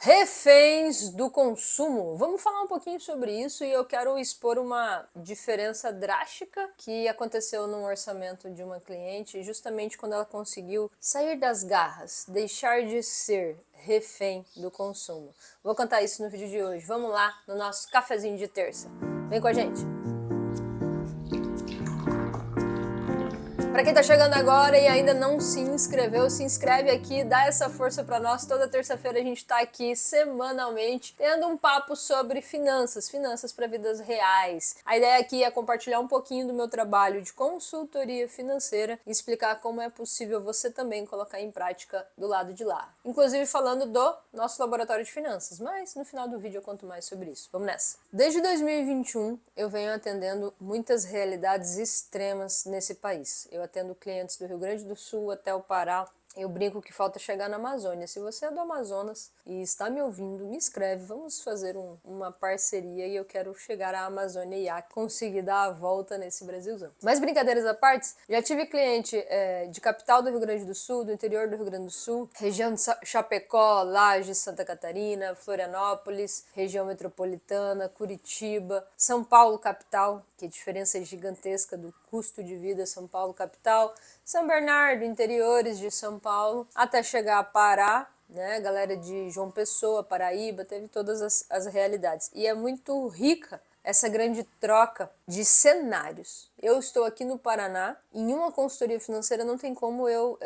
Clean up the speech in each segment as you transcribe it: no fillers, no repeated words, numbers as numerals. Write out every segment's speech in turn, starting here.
Reféns do consumo. Vamos falar um pouquinho sobre isso e eu quero expor uma diferença drástica que aconteceu no orçamento de uma cliente, justamente quando ela conseguiu sair das garras, deixar de ser refém do consumo. Vou contar isso no vídeo de hoje. Vamos lá no nosso cafezinho de terça. Vem com a gente! Para quem tá chegando agora e ainda não se inscreveu, se inscreve aqui, dá essa força para nós. Toda terça-feira a gente tá aqui semanalmente tendo um papo sobre finanças para vidas reais. A ideia aqui é compartilhar um pouquinho do meu trabalho de consultoria financeira e explicar como é possível você também colocar em prática do lado de lá. Inclusive falando do nosso laboratório de finanças, mas no final do vídeo eu conto mais sobre isso. Vamos nessa! Desde 2021 eu venho atendendo muitas realidades extremas nesse país. Eu atendo clientes do Rio Grande do Sul até o Pará. Eu brinco que falta chegar na Amazônia. Se você é do Amazonas e está me ouvindo, me escreve. Vamos fazer uma parceria e eu quero chegar à Amazônia e conseguir dar a volta nesse Brasilzão. Mas brincadeiras à parte, já tive cliente de capital do Rio Grande do Sul, do interior do Rio Grande do Sul, região de Chapecó, Lages, Santa Catarina, Florianópolis, região metropolitana, Curitiba, São Paulo capital, que a diferença é gigantesca do custo de vida São Paulo capital, São Bernardo, interiores de São Paulo, até chegar a Pará, né? Galera de João Pessoa, Paraíba, teve todas as realidades. E é muito rica essa grande troca de cenários. Eu estou aqui no Paraná, em uma consultoria financeira não tem como eu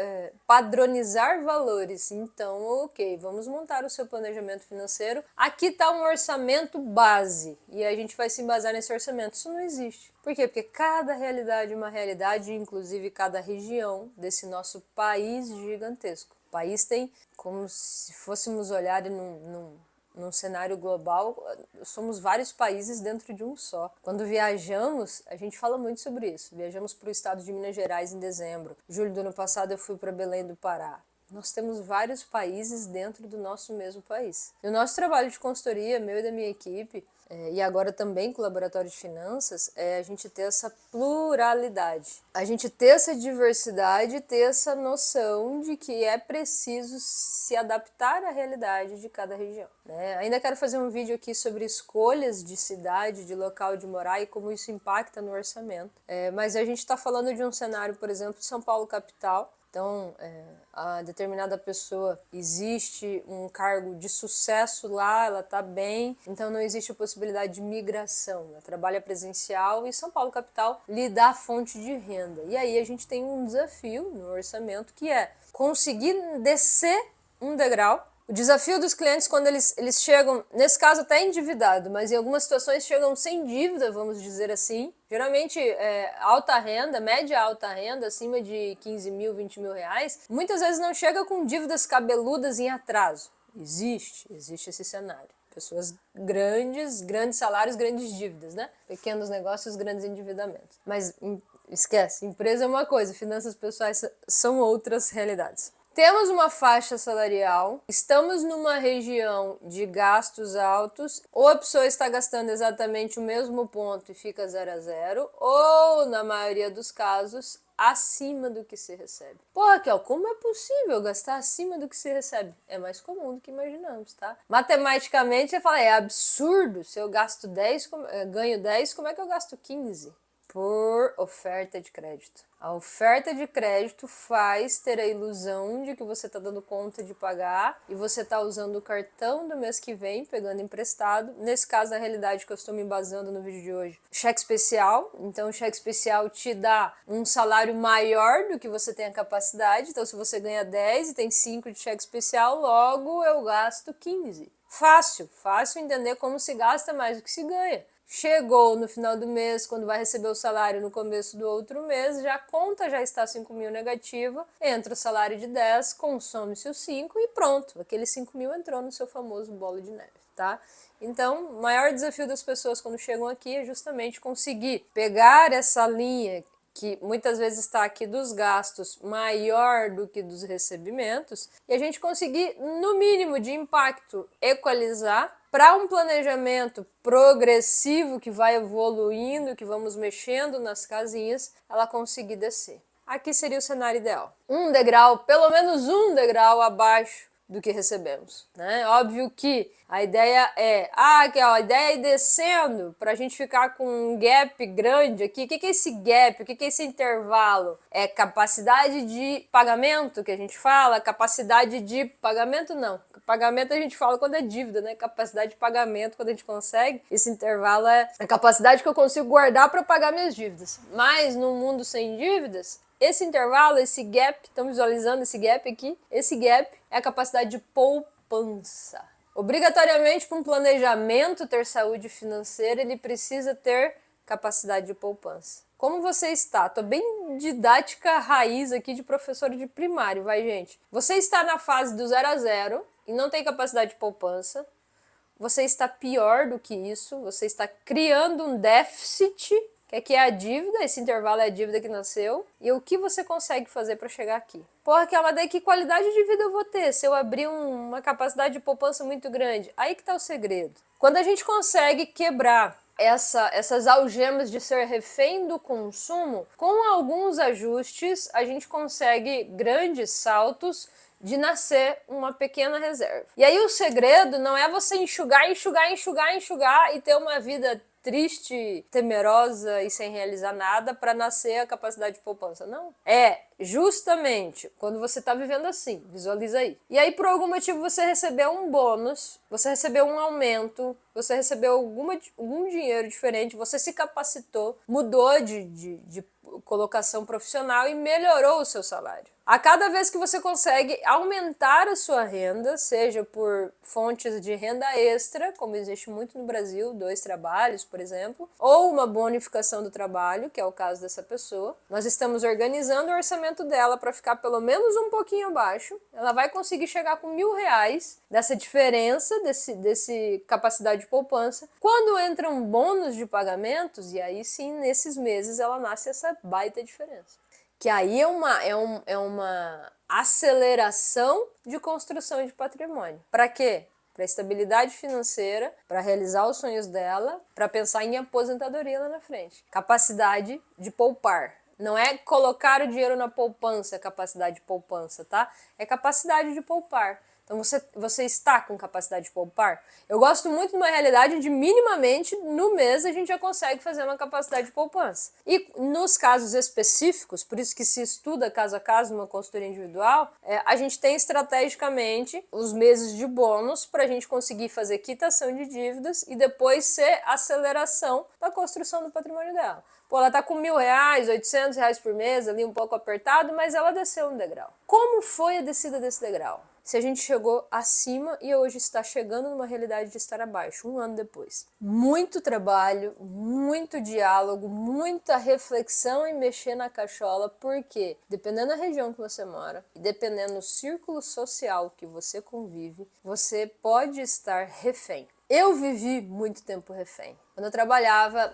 padronizar valores, então ok, vamos montar o seu planejamento financeiro. Aqui está um orçamento base e a gente vai se embasar nesse orçamento. Isso não existe. Por quê? Porque cada realidade é uma realidade, inclusive cada região desse nosso país gigantesco. O país tem, como se fôssemos olhar num cenário global, somos vários países dentro de um só. Quando viajamos, a gente fala muito sobre isso. Viajamos para o estado de Minas Gerais em dezembro. Julho do ano passado eu fui para Belém do Pará. Nós temos vários países dentro do nosso mesmo país. No nosso trabalho de consultoria, meu e da minha equipe, e agora também com o Laboratório de Finanças, é a gente ter essa pluralidade. A gente ter essa diversidade, ter essa noção de que é preciso se adaptar à realidade de cada região, né? Ainda quero fazer um vídeo aqui sobre escolhas de cidade, de local de morar e como isso impacta no orçamento. Mas a gente está falando de um cenário, por exemplo, de São Paulo capital. Então, a determinada pessoa, existe um cargo de sucesso lá, ela está bem, então não existe a possibilidade de migração, ela trabalha presencial e São Paulo capital lhe dá fonte de renda. E aí a gente tem um desafio no orçamento que é conseguir descer um degrau. O desafio dos clientes quando eles chegam, nesse caso até endividado, mas em algumas situações chegam sem dívida, vamos dizer assim. Geralmente alta renda, média alta renda, acima de 15 mil, 20 mil reais, muitas vezes não chega com dívidas cabeludas em atraso. Existe esse cenário. Pessoas grandes salários, grandes dívidas, né? Pequenos negócios, grandes endividamentos. Mas esquece, empresa é uma coisa, finanças pessoais são outras realidades. Temos uma faixa salarial, estamos numa região de gastos altos, ou a pessoa está gastando exatamente o mesmo ponto e fica 0 a 0, ou, na maioria dos casos, acima do que se recebe. Pô, Raquel, como é possível gastar acima do que se recebe? É mais comum do que imaginamos, tá? Matematicamente, você fala, é absurdo, se eu gasto 10, ganho 10, como é que eu gasto 15? Por oferta de crédito. A oferta de crédito faz ter a ilusão de que você está dando conta de pagar e você está usando o cartão do mês que vem, pegando emprestado. Nesse caso, na realidade que eu estou me embasando no vídeo de hoje, cheque especial. Então, o cheque especial te dá um salário maior do que você tem a capacidade. Então, se você ganha 10 e tem 5 de cheque especial, logo eu gasto 15. Fácil entender como se gasta mais do que se ganha. Chegou no final do mês, quando vai receber o salário no começo do outro mês, já a conta já está 5 mil negativa, entra o salário de 10, consome-se os 5 e pronto, aquele 5 mil entrou no seu famoso bolo de neve, tá? Então, o maior desafio das pessoas quando chegam aqui é justamente conseguir pegar essa linha que muitas vezes está aqui dos gastos maior do que dos recebimentos, e a gente conseguir, no mínimo de impacto, equalizar para um planejamento progressivo que vai evoluindo, que vamos mexendo nas casinhas, ela conseguir descer. Aqui seria o cenário ideal. Um degrau, pelo menos um degrau abaixo do que recebemos, né? Óbvio que a ideia é, a ideia é ir descendo para a gente ficar com um gap grande aqui. O que é esse gap? O que é esse intervalo? É capacidade de pagamento que a gente fala? Capacidade de pagamento não. Pagamento a gente fala quando é dívida, né? Capacidade de pagamento quando a gente consegue. Esse intervalo é a capacidade que eu consigo guardar para pagar minhas dívidas. Mas no mundo sem dívidas, esse intervalo, esse gap, estão visualizando esse gap aqui? Esse gap é a capacidade de poupança. Obrigatoriamente, para um planejamento ter saúde financeira, ele precisa ter capacidade de poupança. Como você está? Tô bem didática raiz aqui de professora de primário, vai, gente. Você está na fase do 0 a 0 e não tem capacidade de poupança. Você está pior do que isso, você está criando um déficit, que aqui é a dívida, esse intervalo é a dívida que nasceu, e o que você consegue fazer para chegar aqui? Porra, mas daí que qualidade de vida eu vou ter se eu abrir uma capacidade de poupança muito grande? Aí que tá o segredo. Quando a gente consegue quebrar essas algemas de ser refém do consumo, com alguns ajustes, a gente consegue grandes saltos de nascer uma pequena reserva. E aí o segredo não é você enxugar e ter uma vida triste, temerosa e sem realizar nada para nascer a capacidade de poupança. Não. É justamente quando você está vivendo assim, visualiza aí. E aí por algum motivo você recebeu um bônus, você recebeu um aumento, você recebeu algum dinheiro diferente, você se capacitou, mudou de colocação profissional e melhorou o seu salário. A cada vez que você consegue aumentar a sua renda, seja por fontes de renda extra, como existe muito no Brasil, 2 trabalhos, por exemplo, ou uma bonificação do trabalho, que é o caso dessa pessoa, nós estamos organizando o orçamento dela para ficar pelo menos um pouquinho abaixo. Ela vai conseguir chegar com R$1.000 dessa diferença, desse capacidade de poupança. Quando entra um bônus de pagamentos, e aí sim, nesses meses, ela nasce essa baita diferença. Que aí é uma aceleração de construção de patrimônio. Para quê? Para estabilidade financeira, para realizar os sonhos dela, para pensar em aposentadoria lá na frente. Capacidade de poupar. Não é colocar o dinheiro na poupança, capacidade de poupança, tá? É capacidade de poupar. Então você está com capacidade de poupar? Eu gosto muito de uma realidade onde minimamente no mês a gente já consegue fazer uma capacidade de poupança. E nos casos específicos, por isso que se estuda caso a caso numa consultoria individual, a gente tem estrategicamente os meses de bônus para a gente conseguir fazer quitação de dívidas e depois ser aceleração da construção do patrimônio dela. Pô, ela tá com R$1.000, R$800 por mês, ali um pouco apertado, mas ela desceu um degrau. Como foi a descida desse degrau? Se a gente chegou acima e hoje está chegando numa realidade de estar abaixo, um ano depois. Muito trabalho, muito diálogo, muita reflexão e mexer na cachola, porque dependendo da região que você mora e dependendo do círculo social que você convive, você pode estar refém. Eu vivi muito tempo refém. Quando eu trabalhava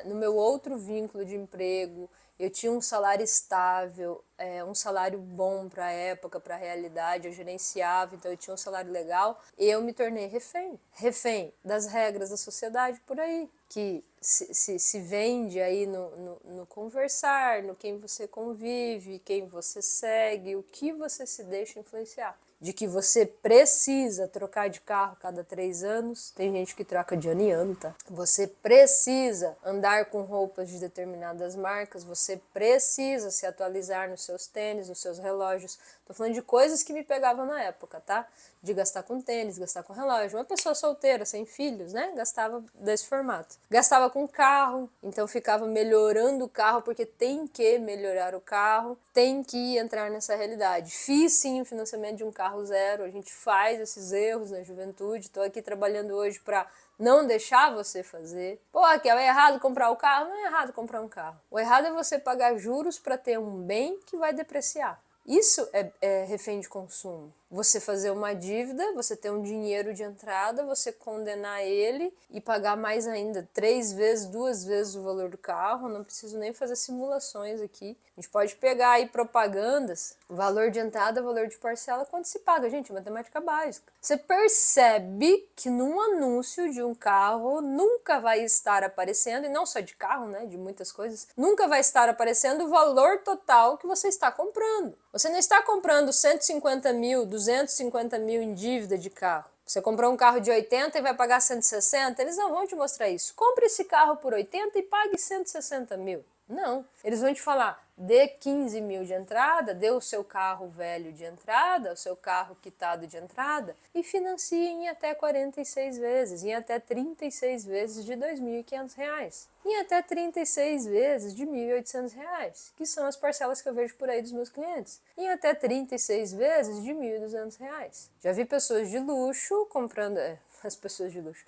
no meu outro vínculo de emprego, eu tinha um salário estável, um salário bom para a época, para a realidade, eu gerenciava, então eu tinha um salário legal, e eu me tornei refém. Refém das regras da sociedade por aí, que se vende aí no conversar, no quem você convive, quem você segue, o que você se deixa influenciar. De que você precisa trocar de carro cada 3 anos. Tem gente que troca de ano em ano, tá? Você precisa andar com roupas de determinadas marcas. Você precisa se atualizar nos seus tênis, nos seus relógios. Tô falando de coisas que me pegavam na época, tá? De gastar com tênis, gastar com relógio. Uma pessoa solteira, sem filhos, né? Gastava desse formato. Gastava com carro, então ficava melhorando o carro, porque tem que melhorar o carro, tem que entrar nessa realidade. Fiz sim o financiamento de um carro zero, a gente faz esses erros na juventude, estou aqui trabalhando hoje para não deixar você fazer. Pô, Raquel, é errado comprar o carro? Não é errado comprar um carro. O errado é você pagar juros para ter um bem que vai depreciar. Isso é refém de consumo. Você fazer uma dívida, você ter um dinheiro de entrada, você condenar ele e pagar mais ainda, 3 vezes, 2 vezes o valor do carro. Não preciso nem fazer simulações aqui. A gente pode pegar aí propagandas, valor de entrada, valor de parcela, quanto se paga. Gente, matemática básica. Você percebe que num anúncio de um carro nunca vai estar aparecendo, e não só de carro, né, de muitas coisas, nunca vai estar aparecendo o valor total que você está comprando. Você não está comprando 150 mil, 200 250 mil em dívida de carro. Você comprou um carro de 80 e vai pagar 160, eles não vão te mostrar isso. Compre esse carro por 80 e pague 160 mil. Não. Eles vão te falar, dê 15 mil de entrada, dê o seu carro velho de entrada, o seu carro quitado de entrada e financie em até 46 vezes, em até 36 vezes de R$ 2.500, em até 36 vezes de R$ 1.800, que são as parcelas que eu vejo por aí dos meus clientes, em até 36 vezes de R$ 1.200. Já vi pessoas de luxo comprando, as pessoas de luxo,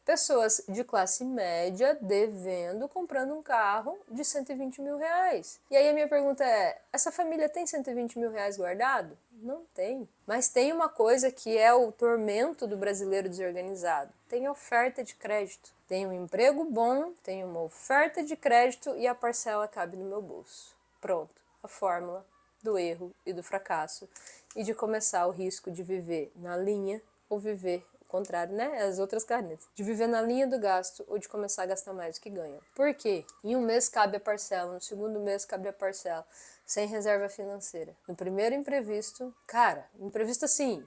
pessoas de classe média devendo, comprando um carro de 120 mil reais. E aí a minha pergunta é, essa família tem 120 mil reais guardado? Não tem. Mas tem uma coisa que é o tormento do brasileiro desorganizado. Tem oferta de crédito. Tem um emprego bom, tem uma oferta de crédito e a parcela cabe no meu bolso. Pronto. A fórmula do erro e do fracasso. E de começar o risco de viver na linha ou viver contrário, né? As outras canetas. De viver na linha do gasto ou de começar a gastar mais do que ganha. Por quê? Em um mês cabe a parcela, no segundo mês cabe a parcela, sem reserva financeira. No primeiro imprevisto, cara, imprevisto assim,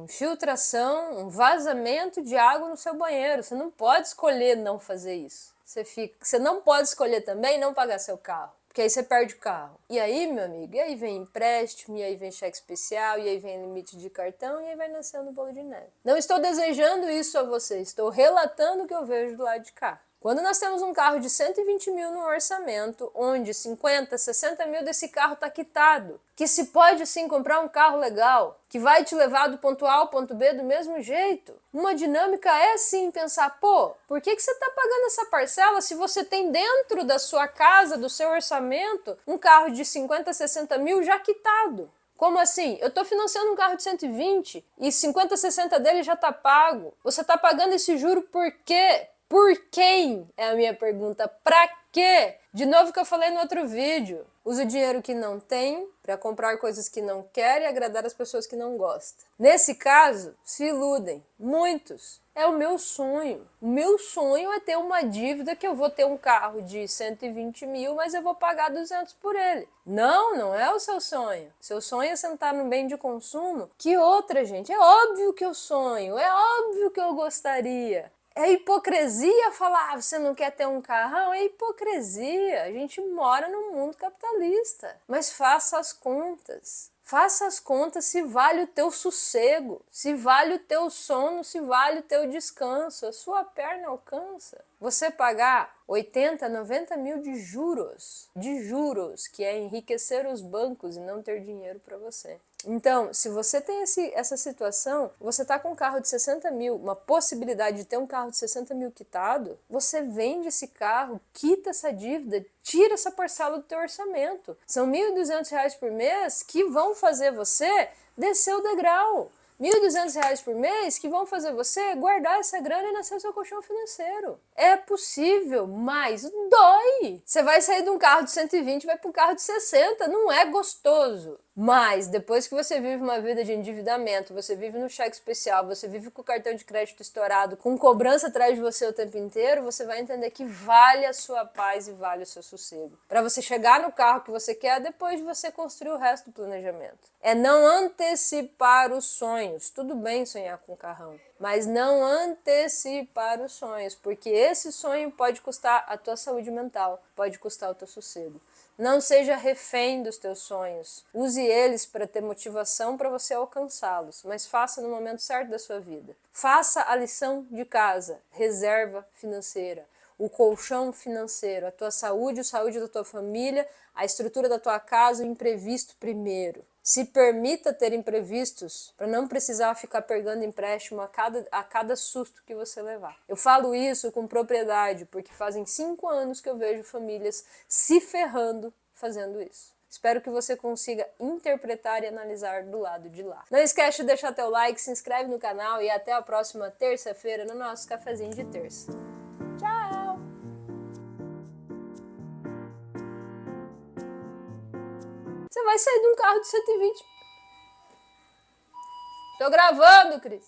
infiltração, um vazamento de água no seu banheiro. Você não pode escolher não fazer isso. Você não pode escolher também não pagar seu carro. Porque aí você perde o carro. E aí, meu amigo, e aí vem empréstimo, e aí vem cheque especial, e aí vem limite de cartão, e aí vai nascendo bolo de neve. Não estou desejando isso a você, estou relatando o que eu vejo do lado de cá. Quando nós temos um carro de 120 mil no orçamento, onde 50, 60 mil desse carro está quitado, que se pode sim comprar um carro legal, que vai te levar do ponto A ao ponto B do mesmo jeito. Uma dinâmica é sim pensar, pô, por que você está pagando essa parcela se você tem dentro da sua casa, do seu orçamento, um carro de 50, 60 mil já quitado? Como assim? Eu estou financiando um carro de 120 e 50, 60 dele já está pago. Você está pagando esse juro por quê? Por quem? É a minha pergunta. Pra quê? De novo que eu falei no outro vídeo. Usa o dinheiro que não tem para comprar coisas que não quer e agradar as pessoas que não gostam. Nesse caso, se iludem. Muitos. É o meu sonho. O meu sonho é ter uma dívida que eu vou ter um carro de 120 mil, mas eu vou pagar 200 por ele. Não, não é o seu sonho. Seu sonho é sentar no bem de consumo. Que outra, gente? É óbvio que eu sonho. É óbvio que eu gostaria. É hipocrisia falar, você não quer ter um carrão? É hipocrisia. A gente mora num mundo capitalista. Mas faça as contas. Faça as contas se vale o teu sossego, se vale o teu sono, se vale o teu descanso. A sua perna alcança. Você pagar 80, 90 mil de juros, que é enriquecer os bancos e não ter dinheiro para você. Então, se você tem essa situação, você está com um carro de 60 mil, uma possibilidade de ter um carro de 60 mil quitado, você vende esse carro, quita essa dívida, tira essa parcela do teu orçamento. São R$ 1.200 por mês que vão fazer você descer o degrau. R$ 1.200 por mês que vão fazer você guardar essa grana e nascer o seu colchão financeiro. É possível, mas dói. Você vai sair de um carro de 120 e vai para um carro de 60, não é gostoso. Mas depois que você vive uma vida de endividamento, você vive no cheque especial, você vive com o cartão de crédito estourado, com cobrança atrás de você o tempo inteiro, você vai entender que vale a sua paz e vale o seu sossego. Para você chegar no carro que você quer depois de você construir o resto do planejamento. É não antecipar os sonhos. Tudo bem sonhar com carrão, mas não antecipar os sonhos, porque esse sonho pode custar a tua saúde mental, pode custar o teu sossego. Não seja refém dos teus sonhos. Use eles para ter motivação para você alcançá-los, mas faça no momento certo da sua vida. Faça a lição de casa, reserva financeira, o colchão financeiro, a tua saúde, a saúde da tua família, a estrutura da tua casa, o imprevisto primeiro. Se permita ter imprevistos para não precisar ficar pegando empréstimo a cada susto que você levar. Eu falo isso com propriedade, porque fazem 5 anos que eu vejo famílias se ferrando fazendo isso. Espero que você consiga interpretar e analisar do lado de lá. Não esquece de deixar teu like, se inscreve no canal e até a próxima terça-feira no nosso cafezinho de terça. Tchau! Você vai sair de um carro de 120. Tô gravando, Cris.